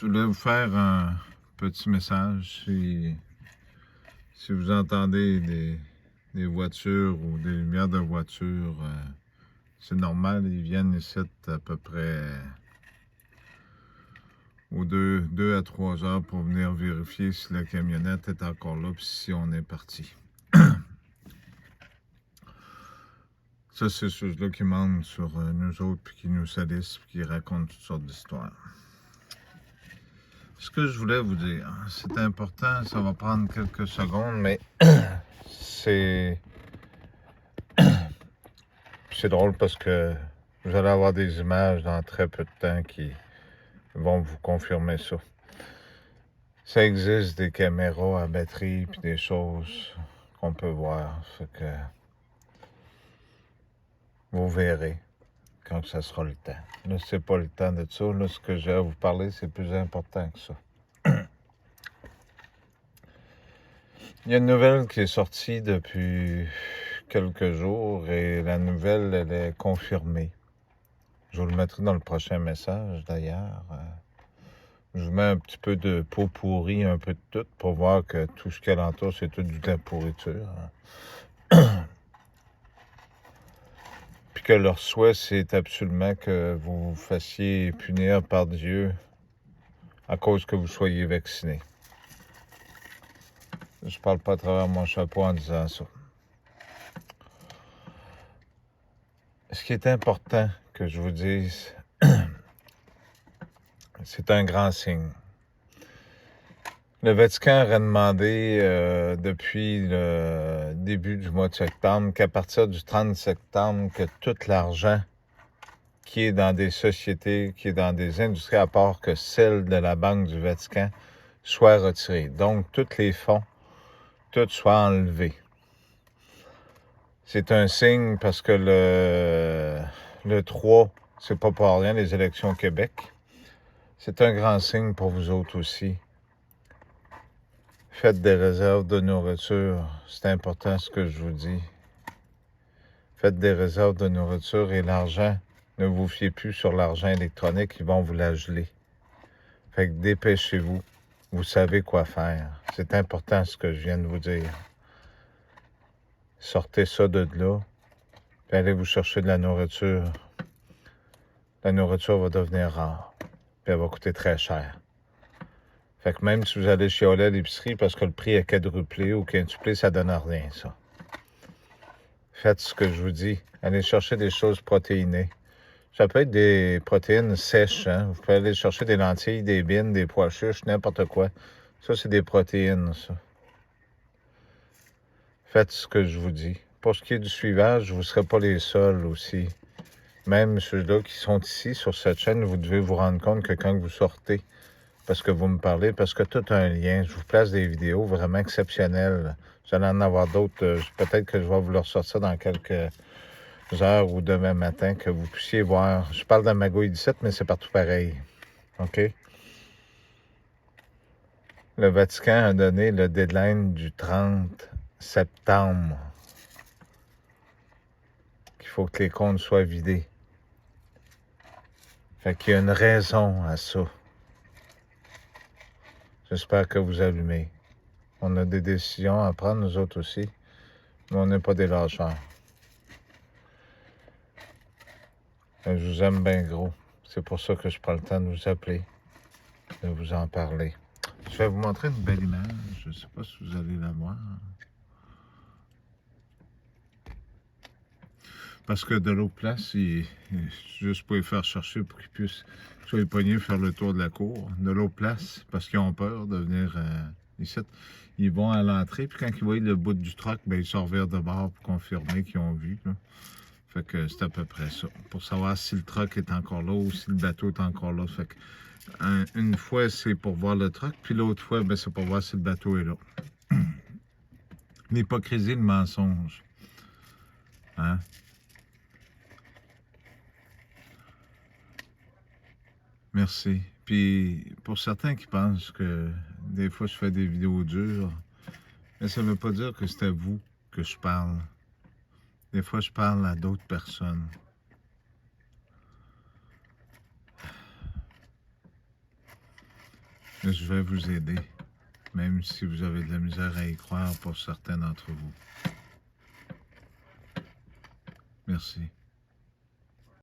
Je voulais vous faire un petit message. Si vous entendez des voitures ou des lumières de voiture, c'est normal, ils viennent ici à peu près aux 2 à 3 heures pour venir vérifier si la camionnette est encore là puis si on est parti. Ça, c'est ceux-là qui mentent sur nous autres puis qui nous salissent puis qui racontent toutes sortes d'histoires. Ce que je voulais vous dire, c'est important, ça va prendre quelques secondes, mais c'est drôle parce que vous allez avoir des images dans très peu de temps qui vont vous confirmer ça. Ça existe des caméras à batterie puis des choses qu'on peut voir, fait que vous verrez quand ça sera le temps. Là, c'est pas le temps de ça. Là, ce que j'ai à vous parler, c'est plus important que ça. Il y a une nouvelle qui est sortie depuis quelques jours et la nouvelle, elle est confirmée. Je vous le mettrai dans le prochain message, d'ailleurs. Je vous mets un petit peu de pot pourri, un peu de tout, pour voir que tout ce qui l'entoure, c'est tout de la pourriture. Puis que leur souhait, c'est absolument que vous vous fassiez punir par Dieu à cause que vous soyez vacciné. Je parle pas à travers mon chapeau en disant ça. Ce qui est important que je vous dise, c'est un grand signe. Le Vatican aurait demandé depuis le début du mois de septembre qu'à partir du 30 septembre, que tout l'argent qui est dans des sociétés, qui est dans des industries à part que celle de la Banque du Vatican, soit retiré. Donc, tous les fonds, tout soit enlevé. C'est un signe parce que le 3, c'est pas pour rien, les élections au Québec. C'est un grand signe pour vous autres aussi. Faites des réserves de nourriture. C'est important ce que je vous dis. Faites des réserves de nourriture et l'argent, ne vous fiez plus sur l'argent électronique, ils vont vous la geler. Fait que dépêchez-vous. Vous savez quoi faire. C'est important ce que je viens de vous dire. Sortez ça de là, puis allez vous chercher de la nourriture. La nourriture va devenir rare, puis elle va coûter très cher. Fait que même si vous allez chialer à l'épicerie parce que le prix est quadruplé ou quintuplé, ça donne rien, ça. Faites ce que je vous dis. Allez chercher des choses protéinées. Ça peut être des protéines sèches, hein. Vous pouvez aller chercher des lentilles, des bines, des pois chiches, n'importe quoi. Ça, c'est des protéines, ça. Faites ce que je vous dis. Pour ce qui est du suivage, vous ne serez pas les seuls aussi. Même ceux-là qui sont ici sur cette chaîne, vous devez vous rendre compte que quand vous sortez, parce que vous me parlez, parce que tout a un lien, je vous place des vidéos vraiment exceptionnelles. Vous allez en avoir d'autres. Peut-être que je vais vous le ressortir dans quelques heures ou demain matin, que vous puissiez voir. Je parle de Magouille 17, mais c'est partout pareil. OK? Le Vatican a donné le deadline du 30 septembre. Qu'il faut que les comptes soient vidés. Fait qu'il y a une raison à ça. J'espère que vous allumez. On a des décisions à prendre, nous autres aussi, mais on n'est pas des lâcheurs. Je vous aime bien gros. C'est pour ça que je prends le temps de vous appeler, de vous en parler. Je vais vous montrer une belle image. Je ne sais pas si vous allez la voir. Parce que de l'autre place, juste pour les faire chercher pour qu'ils puissent, soit les poignets, faire le tour de la cour. De l'autre place, parce qu'ils ont peur de venir ici, ils vont à l'entrée, puis quand ils voient le bout du truck, ben, ils sortent vers de bord pour confirmer qu'ils ont vu. Là. Fait que c'est à peu près ça. Pour savoir si le truck est encore là ou si le bateau est encore là. Fait que une fois, c'est pour voir le truck, puis l'autre fois, ben, c'est pour voir si le bateau est là. L'hypocrisie, le mensonge. Hein? Merci. Puis, pour certains qui pensent que des fois je fais des vidéos dures, mais ça ne veut pas dire que c'est à vous que je parle. Des fois, je parle à d'autres personnes. Mais je vais vous aider, même si vous avez de la misère à y croire pour certains d'entre vous. Merci.